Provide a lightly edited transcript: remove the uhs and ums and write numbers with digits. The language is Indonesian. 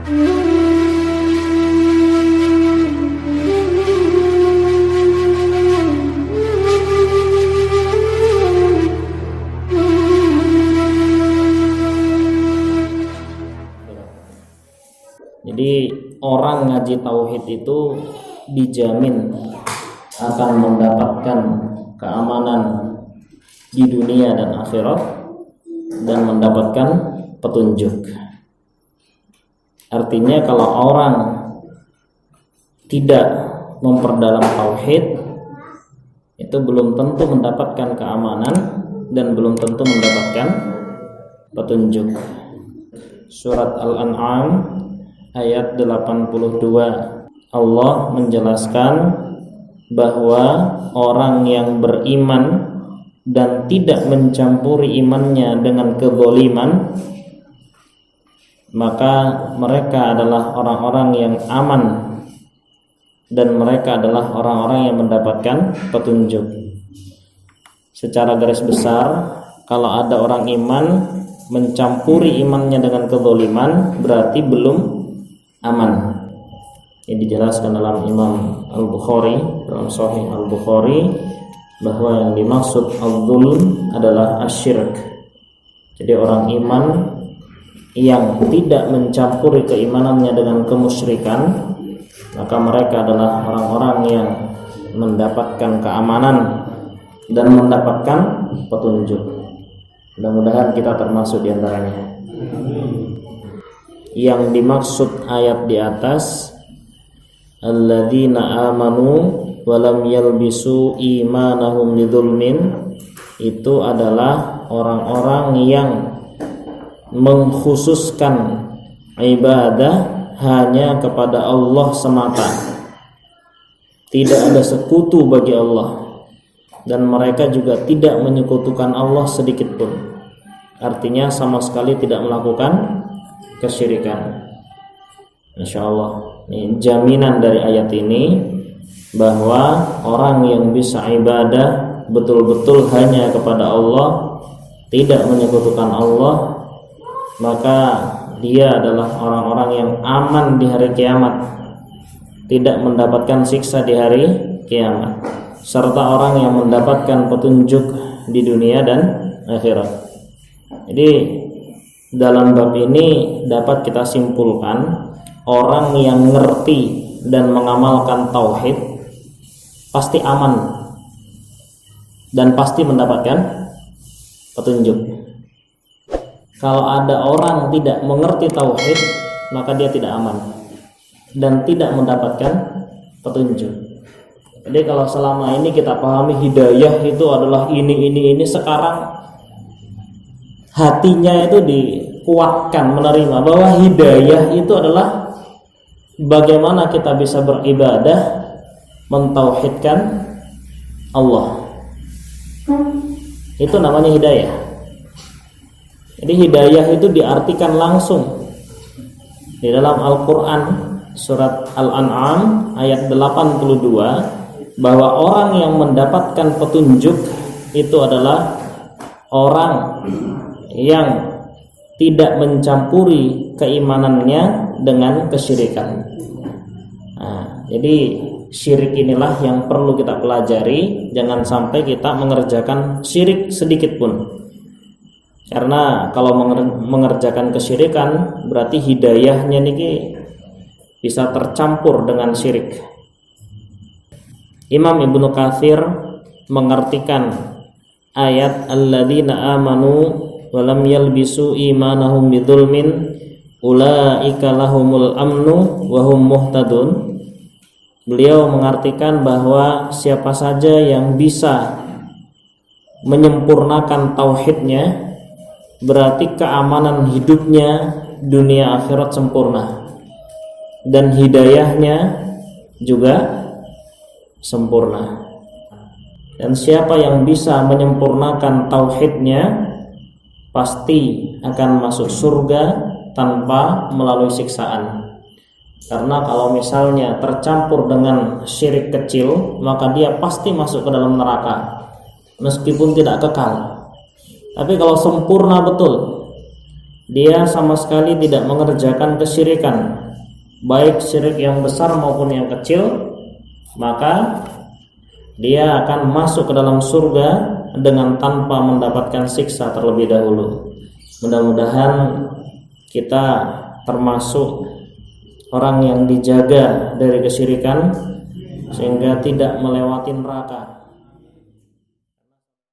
Jadi orang ngaji tauhid itu dijamin akan mendapatkan keamanan di dunia dan akhirat dan mendapatkan petunjuk. Artinya kalau orang tidak memperdalam tauhid itu belum tentu mendapatkan keamanan dan belum tentu mendapatkan petunjuk. Surat Al-An'am ayat 82, Allah menjelaskan bahwa orang yang beriman dan tidak mencampuri imannya dengan kezaliman, maka mereka adalah orang-orang yang aman dan mereka adalah orang-orang yang mendapatkan petunjuk. Secara garis besar, kalau ada orang iman mencampuri imannya dengan kezaliman, berarti belum aman. Ini dijelaskan dalam Imam Al-Bukhari, dalam Sahih Al-Bukhari, bahwa yang dimaksud al-zulm adalah asyirk. Jadi orang iman yang tidak mencampuri keimanannya dengan kemusyrikan, maka mereka adalah orang-orang yang mendapatkan keamanan dan mendapatkan petunjuk. Mudah-mudahan kita termasuk di antaranya. Yang dimaksud ayat di atas, alladzina amanu walam yalbisu imanahum bidzulmin, itu adalah orang-orang yang mengkhususkan ibadah hanya kepada Allah semata, tidak ada sekutu bagi Allah, dan mereka juga tidak menyekutukan Allah sedikit pun. Artinya sama sekali tidak melakukan kesyirikan. Insyaallah, ini jaminan dari ayat ini bahwa orang yang bisa ibadah betul-betul hanya kepada Allah, tidak menyekutukan Allah, maka dia adalah orang-orang yang aman di hari kiamat, tidak mendapatkan siksa di hari kiamat, serta orang yang mendapatkan petunjuk di dunia dan akhirat. Jadi dalam bab ini dapat kita simpulkan, orang yang ngerti dan mengamalkan tauhid pasti aman dan pasti mendapatkan petunjuk. Kalau ada orang tidak mengerti tauhid, maka dia tidak aman dan tidak mendapatkan petunjuk. Jadi kalau selama ini kita pahami hidayah itu adalah ini, sekarang hatinya itu dikuatkan menerima bahwa hidayah itu adalah bagaimana kita bisa beribadah mentauhidkan Allah. Itu namanya hidayah. Jadi hidayah itu diartikan langsung di dalam Al-Quran surat Al-An'am ayat 82, bahwa orang yang mendapatkan petunjuk itu adalah orang yang tidak mencampuri keimanannya dengan kesyirikan. Nah, jadi syirik inilah yang perlu kita pelajari. Jangan sampai kita mengerjakan syirik sedikit pun, karena kalau mengerjakan kesyirikan berarti hidayahnya niki bisa tercampur dengan syirik. Imam Ibnu Katsir mengartikan ayat alladzina amanu walam yalbisu imanahum bidzulmin ulaika lahumul amnu wa hum muhtadun. Beliau mengartikan bahwa siapa saja yang bisa menyempurnakan tauhidnya, berarti keamanan hidupnya dunia akhirat sempurna dan hidayahnya juga sempurna. Dan siapa yang bisa menyempurnakan tauhidnya pasti akan masuk surga tanpa melalui siksaan. Karena kalau misalnya tercampur dengan syirik kecil, maka dia pasti masuk ke dalam neraka meskipun tidak kekal. Tapi kalau sempurna betul, dia sama sekali tidak mengerjakan kesyirikan, baik syirik yang besar maupun yang kecil, maka dia akan masuk ke dalam surga dengan tanpa mendapatkan siksa terlebih dahulu. Mudah-mudahan kita termasuk orang yang dijaga dari kesyirikan sehingga tidak melewati neraka.